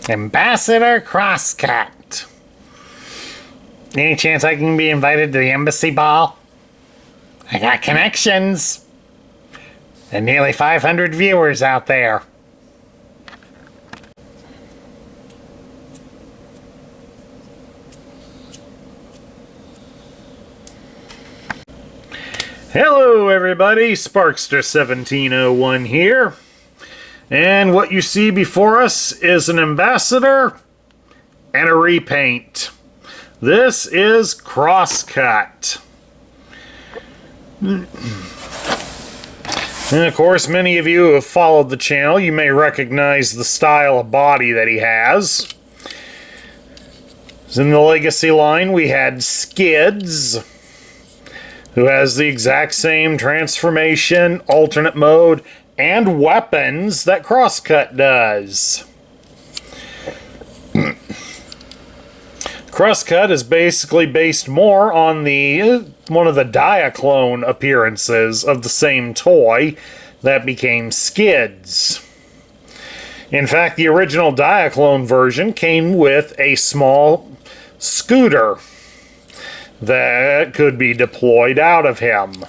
Ambassador Crosscut. Any chance I can be invited to the embassy ball? I got connections. And nearly 500 viewers out there. Hello everybody, Sparkster1701 here. And what you see before us is an ambassador and a repaint. This is Crosscut. And of course, many of you who have followed the channel, you may recognize the style of body that he has. In the Legacy line, we had Skids, who has the exact same transformation, alternate mode, and weapons that Crosscut does. Crosscut is basically based more on one of the Diaclone appearances of the same toy that became Skids. In fact, the original Diaclone version came with a small scooter that could be deployed out of him.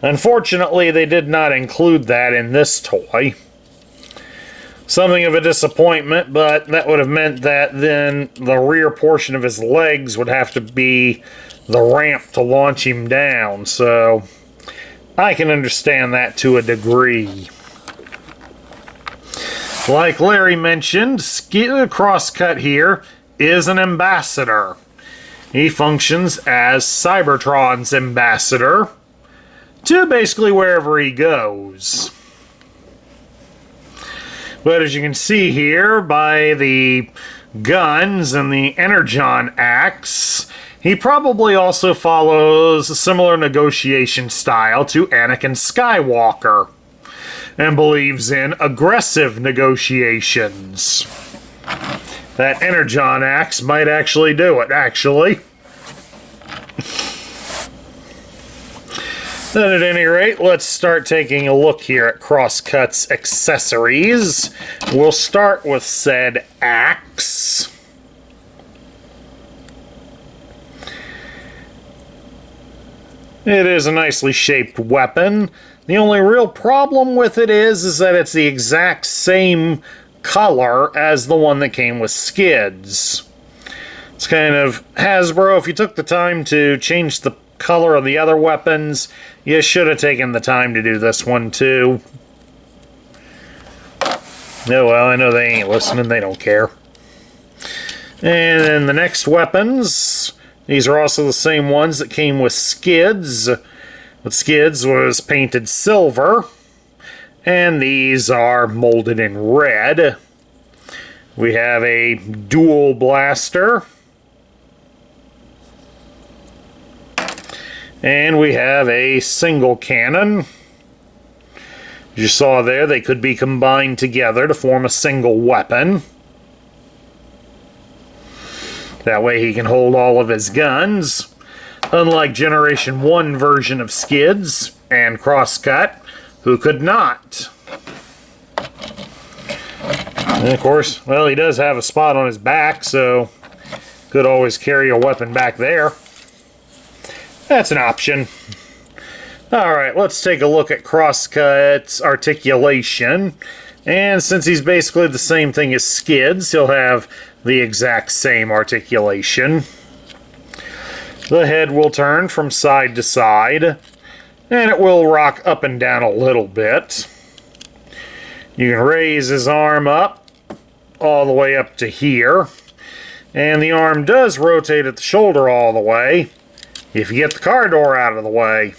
Unfortunately, they did not include that in this toy. Something of a disappointment, but that would have meant that then the rear portion of his legs would have to be the ramp to launch him down, so I can understand that to a degree. Like Larry mentioned, Crosscut here is an ambassador. He functions as Cybertron's ambassador to basically wherever he goes. But as you can see here by the guns and the Energon axe, he probably also follows a similar negotiation style to Anakin Skywalker and believes in aggressive negotiations. That Energon axe might actually do it, actually. Then at any rate, let's start taking a look here at Crosscut's accessories. We'll start with said axe. It is a nicely shaped weapon. The only real problem with it is that it's the exact same color as the one that came with Skids. It's kind of Hasbro, if you took the time to change the color of the other weapons, you should have taken the time to do this one too. Oh well, I know they ain't listening, they don't care. And then the next weapons, these are also the same ones that came with Skids. But Skids was painted silver, and these are molded in red. We have a dual blaster. And we have a single cannon. As you saw there, they could be combined together to form a single weapon. That way he can hold all of his guns. Unlike Generation 1 version of Skids and Crosscut, who could not. And of course, well, he does have a spot on his back, so could always carry a weapon back there. That's an option. Alright, let's take a look at Crosscut's articulation. And since he's basically the same thing as Skids, he'll have the exact same articulation. The head will turn from side to side, and it will rock up and down a little bit. You can raise his arm up all the way up to here, and the arm does rotate at the shoulder all the way if you get the car door out of the way.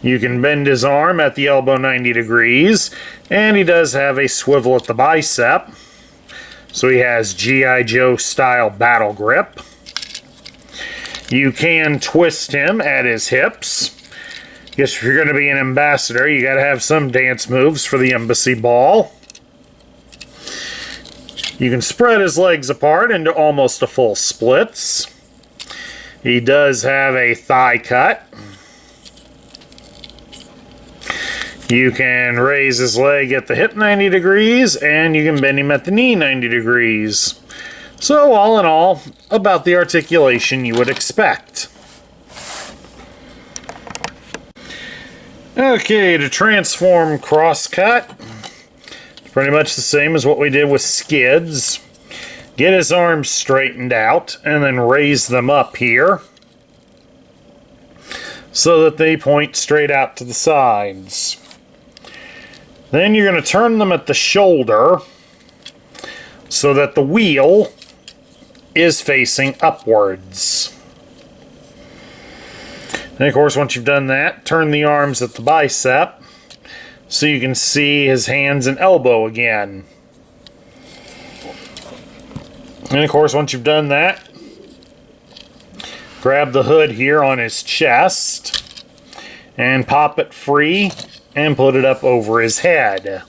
You can bend his arm at the elbow 90 degrees, and he does have a swivel at the bicep. So he has G.I. Joe style battle grip. You can twist him at his hips. Guess if you're going to be an ambassador, you got to have some dance moves for the embassy ball. You can spread his legs apart into almost a full splits. He does have a thigh cut. You can raise his leg at the hip 90 degrees, and you can bend him at the knee 90 degrees. So all in all, about the articulation you would expect. Okay, to transform Crosscut, it's pretty much the same as what we did with Skids. Get his arms straightened out, and then raise them up here, so that they point straight out to the sides. Then you're going to turn them at the shoulder so that the wheel is facing upwards. And of course, once you've done that, turn the arms at the bicep so you can see his hands and elbow again. And of course, once you've done that, grab the hood here on his chest and pop it free and put it up over his head.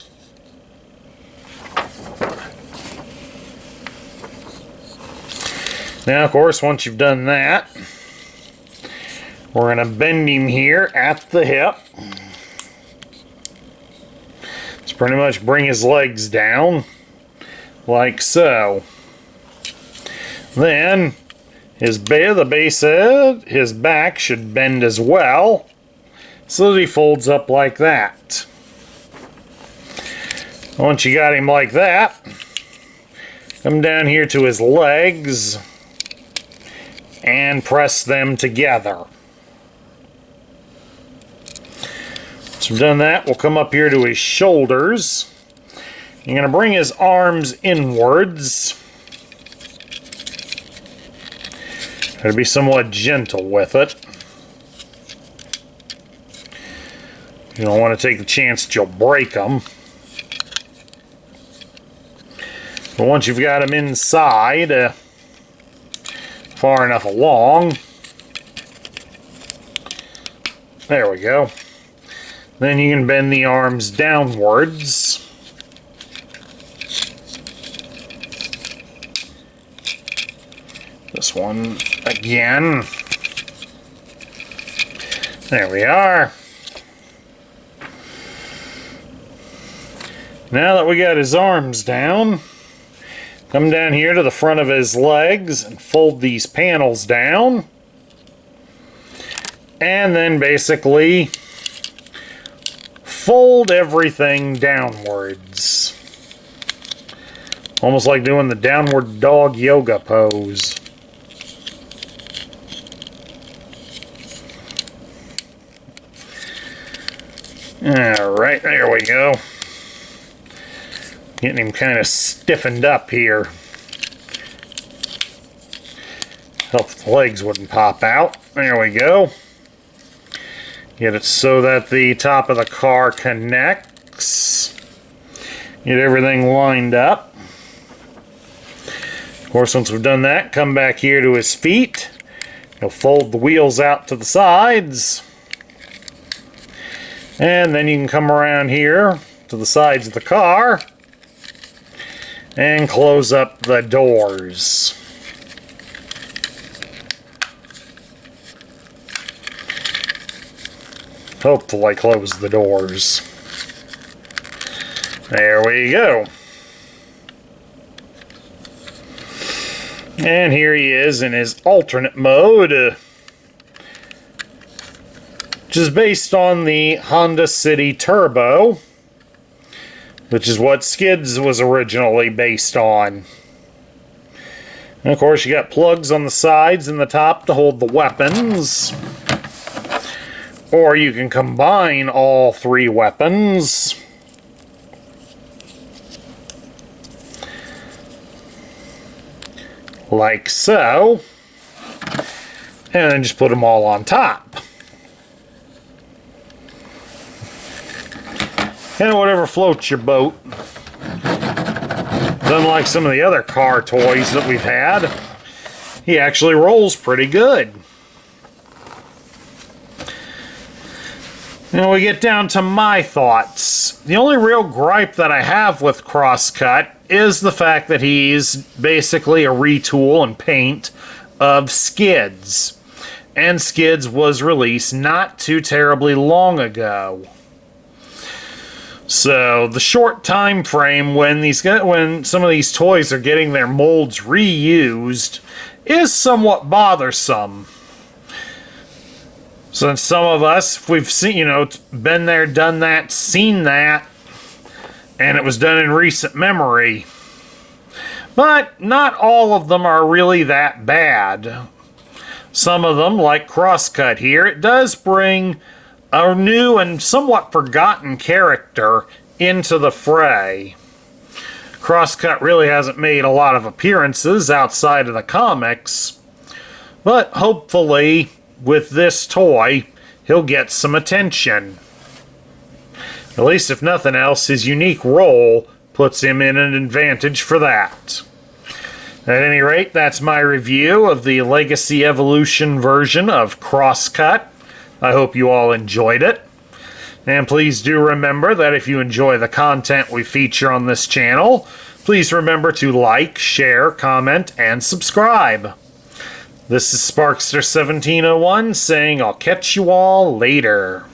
Now, of course, once you've done that, we're going to bend him here at the hip. Just pretty much bring his legs down, like so. Then, his back should bend as well, so that he folds up like that. Once you got him like that, come down here to his legs and press them together. Once we've done that, we'll come up here to his shoulders. You're going to bring his arms inwards. Got to be somewhat gentle with it. You don't want to take the chance that you'll break them. But once you've got them inside, far enough along, there we go. Then you can bend the arms downwards. This one again. There we are. Now that we got his arms down, come down here to the front of his legs and fold these panels down. And then basically fold everything downwards. Almost like doing the downward dog yoga pose. Alright, there we go. Getting him kind of stiffened up here. Help if the legs wouldn't pop out. There we go. Get it so that the top of the car connects. Get everything lined up. Of course, once we've done that, come back here to his feet. He'll fold the wheels out to the sides. And then you can come around here to the sides of the car and close up the doors. Hopefully close the doors. There we go. And here he is in his alternate mode, which is based on the Honda City Turbo, which is what Skids was originally based on. And of course, you got plugs on the sides and the top to hold the weapons. Or you can combine all three weapons. Like so. And then just put them all on top. And whatever floats your boat. Unlike some of the other car toys that we've had, he actually rolls pretty good. Now we get down to my thoughts. The only real gripe that I have with Crosscut is the fact that he's basically a retool and paint of Skids. And Skids was released not too terribly long ago. So the short time frame when some of these toys are getting their molds reused is somewhat bothersome. Since some of us, we've seen, been there, done that, seen that, and it was done in recent memory. But not all of them are really that bad. Some of them, like Crosscut here, it does bring a new and somewhat forgotten character into the fray. Crosscut really hasn't made a lot of appearances outside of the comics, but hopefully with this toy he'll get some attention. At least if nothing else, his unique role puts him in an advantage for that. At any rate, that's my review of the Legacy Evolution version of Crosscut. I hope you all enjoyed it. And please do remember that if you enjoy the content we feature on this channel, please remember to like, share, comment, and subscribe. This is Sparkster1701 saying I'll catch you all later.